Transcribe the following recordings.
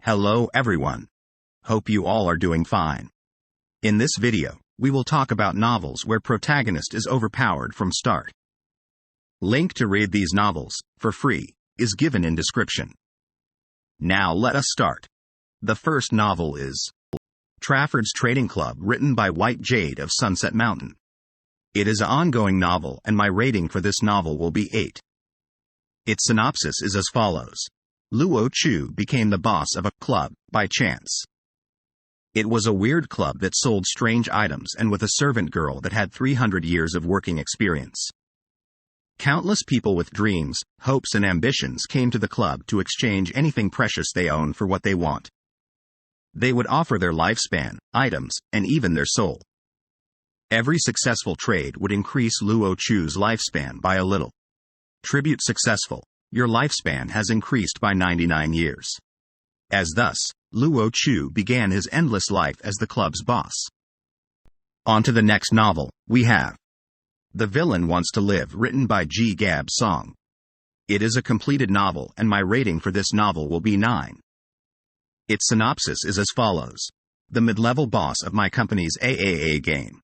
Hello everyone. Hope you all are doing fine. In this video, we will talk about novels where protagonist is overpowered from start. Link to read these novels, for free, is given in description. Now let us start. The first novel is Trafford's Trading Club, written by White Jade of Sunset Mountain. It is an ongoing novel and my rating for this novel will be 8. Its synopsis is as follows. Luo Chu became the boss of a club, by chance. It was a weird club that sold strange items and with a servant girl that had 300 years of working experience. Countless people with dreams, hopes and ambitions came to the club to exchange anything precious they own for what they want. They would offer their lifespan, items, and even their soul. Every successful trade would increase Luo Chu's lifespan by a little. Tribute successful. Your lifespan has increased by 99 years. As thus, Luo Chu began his endless life as the club's boss. On to the next novel, we have The Villain Wants to Live, written by Ji Gab Song. It is a completed novel and my rating for this novel will be 9. Its synopsis is as follows. The mid-level boss of my company's AAA game.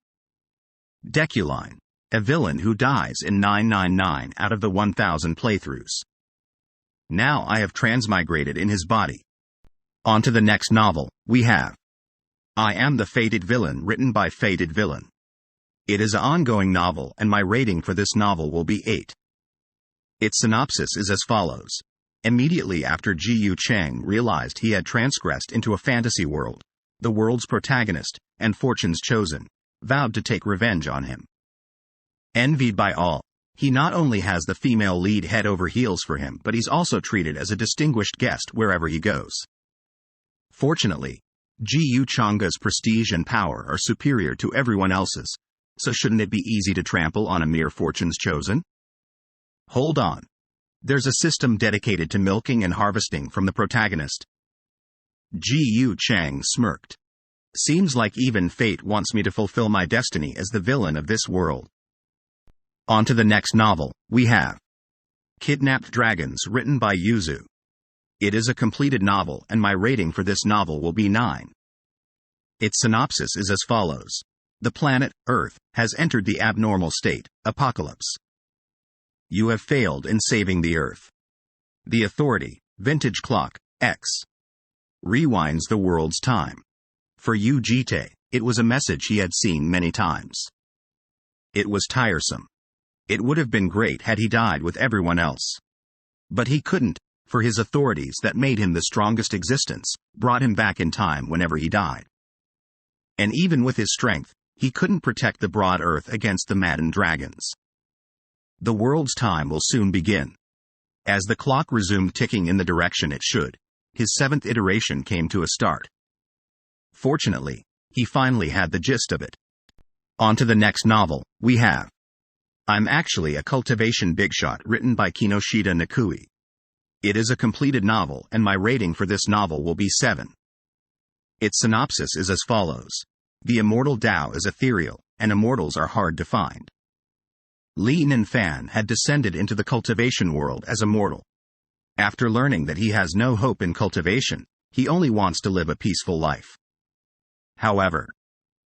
Deculine, a villain who dies in 999 out of the 1000 playthroughs. Now I have transmigrated in his body. On to the next novel, we have I Am the Fated Villain, written by Fated Villain. It is an ongoing novel and my rating for this novel will be 8. Its synopsis is as follows. Immediately after Ji Yu Chang realized he had transgressed into a fantasy world, the world's protagonist, and Fortune's chosen, vowed to take revenge on him. Envied by all, he not only has the female lead head over heels for him but he's also treated as a distinguished guest wherever he goes. Fortunately, Ji Yu Chang's prestige and power are superior to everyone else's, so shouldn't it be easy to trample on a mere Fortune's chosen? Hold on. There's a system dedicated to milking and harvesting from the protagonist. Ji Yu Chang smirked. Seems like even fate wants me to fulfill my destiny as the villain of this world. On to the next novel, we have Kidnapped Dragons, written by Yuzu. It is a completed novel and my rating for this novel will be 9. Its synopsis is as follows. The planet, Earth, has entered the abnormal state, apocalypse. You have failed in saving the Earth. The authority, Vintage Clock, X, rewinds the world's time. For Yu Jite, it was a message he had seen many times. It was tiresome. It would have been great had he died with everyone else. But he couldn't, for his authorities that made him the strongest existence, brought him back in time whenever he died. And even with his strength, he couldn't protect the broad earth against the maddened dragons. The world's time will soon begin. As the clock resumed ticking in the direction it should, his 7th iteration came to a start. Fortunately, he finally had the gist of it. On to the next novel, we have I'm Actually a Cultivation Bigshot, written by Kinoshita Nikui. It is a completed novel and my rating for this novel will be 7. Its synopsis is as follows. The immortal Dao is ethereal, and immortals are hard to find. Li Ninfan had descended into the cultivation world as a mortal. After learning that he has no hope in cultivation, he only wants to live a peaceful life. However,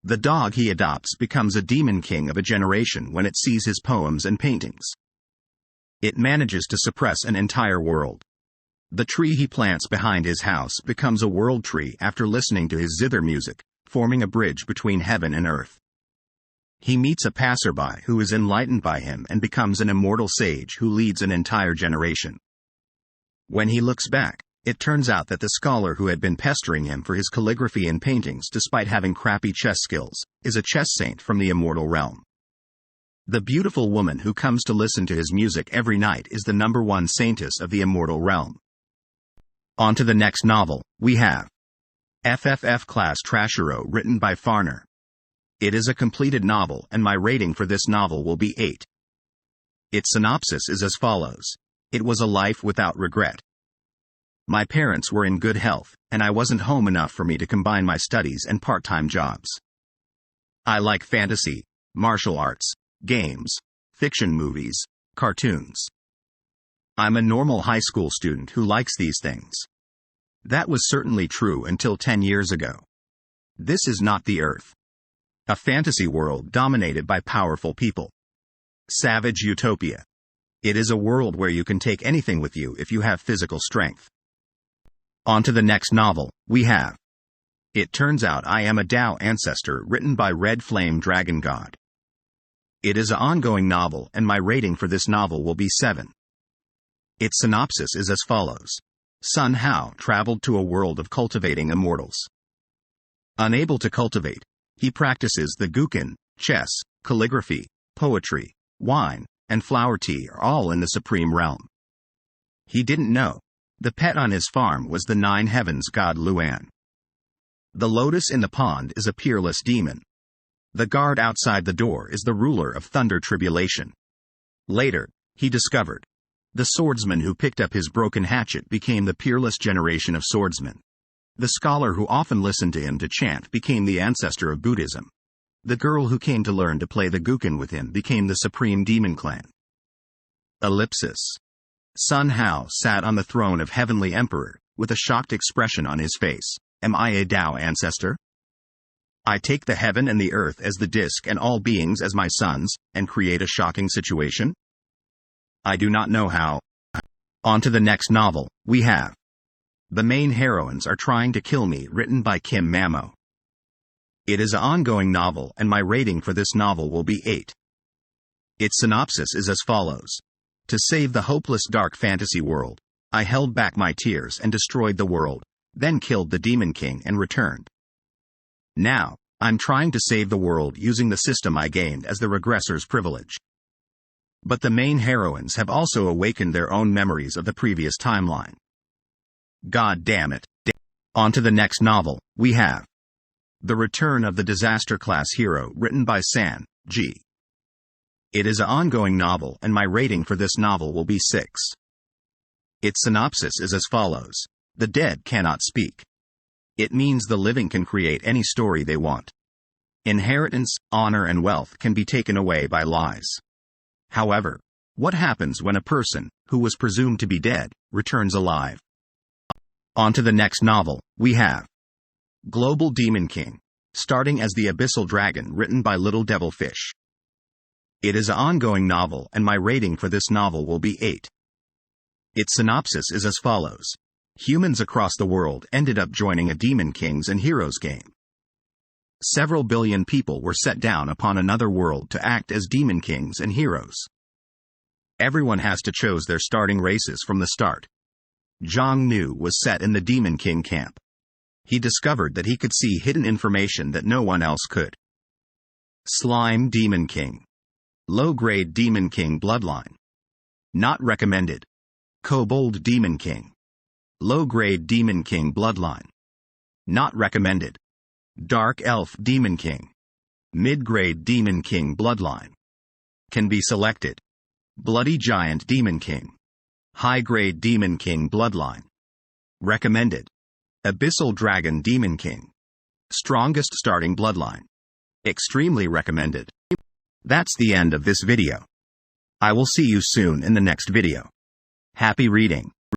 the dog he adopts becomes a demon king of a generation when it sees his poems and paintings. It manages to suppress an entire world. The tree he plants behind his house becomes a world tree after listening to his zither music, forming a bridge between heaven and earth. He meets a passerby who is enlightened by him and becomes an immortal sage who leads an entire generation. When he looks back, it turns out that the scholar who had been pestering him for his calligraphy and paintings despite having crappy chess skills, is a chess saint from the immortal realm. The beautiful woman who comes to listen to his music every night is the #1 saintess of the immortal realm. On to the next novel, we have FFF Class Trashero, written by Farner. It is a completed novel and my rating for this novel will be 8. Its synopsis is as follows. It was a life without regret. My parents were in good health, and I wasn't home enough for me to combine my studies and part-time jobs. I like fantasy, martial arts, games, fiction movies, cartoons. I'm a normal high school student who likes these things. That was certainly true until 10 years ago. This is not the Earth. A fantasy world dominated by powerful people. Savage utopia. It is a world where you can take anything with you if you have physical strength. On to the next novel, we have. It Turns Out I Am a Dao Ancestor, written by Red Flame Dragon God. It is an ongoing novel, and my rating for this novel will be 7. Its synopsis is as follows. Sun Hao traveled to a world of cultivating immortals. Unable to cultivate, he practices the Guqin, chess, calligraphy, poetry, wine, and flower tea are all in the supreme realm. He didn't know. The pet on his farm was the Nine Heavens god Luan. The lotus in the pond is a peerless demon. The guard outside the door is the ruler of Thunder Tribulation. Later, he discovered. The swordsman who picked up his broken hatchet became the peerless generation of swordsmen. The scholar who often listened to him to chant became the ancestor of Buddhism. The girl who came to learn to play the Guqin with him became the supreme demon clan. Ellipsis. Sun Hao sat on the throne of Heavenly Emperor, with a shocked expression on his face. Am I a Dao ancestor? I take the heaven and the earth as the disk and all beings as my sons, and create a shocking situation? I do not know how. On to the next novel, we have. The Main Heroines Are Trying to Kill Me, written by Kim Mamo. It is an ongoing novel, and my rating for this novel will be 8. Its synopsis is as follows. To save the hopeless dark fantasy world, I held back my tears and destroyed the world, then killed the Demon King and returned. Now, I'm trying to save the world using the system I gained as the regressor's privilege. But the main heroines have also awakened their own memories of the previous timeline. God damn it. On to the next novel, we have. The Return of the Disaster Class Hero, written by San G. It is an ongoing novel, and my rating for this novel will be 6. Its synopsis is as follows. The dead cannot speak. It means the living can create any story they want. Inheritance, honor, and wealth can be taken away by lies. However, what happens when a person, who was presumed to be dead, returns alive? On to the next novel, we have. Global Demon King, starting as the Abyssal Dragon, written by Little Devil Fish. It is an ongoing novel, and my rating for this novel will be 8. Its synopsis is as follows. Humans across the world ended up joining a Demon Kings and Heroes game. Several billion people were set down upon another world to act as Demon Kings and Heroes. Everyone has to choose their starting races from the start. Zhang Nu was set in the Demon King camp. He discovered that he could see hidden information that no one else could. Slime Demon King. Low-grade Demon King bloodline. Not recommended. Kobold Demon King. Low-grade Demon King bloodline. Not recommended. Dark Elf Demon King. Mid-grade Demon King bloodline. Can be selected. Bloody Giant Demon King. High-grade Demon King bloodline. Recommended. Abyssal Dragon Demon King. Strongest starting bloodline. Extremely recommended. That's the end of this video. I will see you soon in the next video. Happy reading.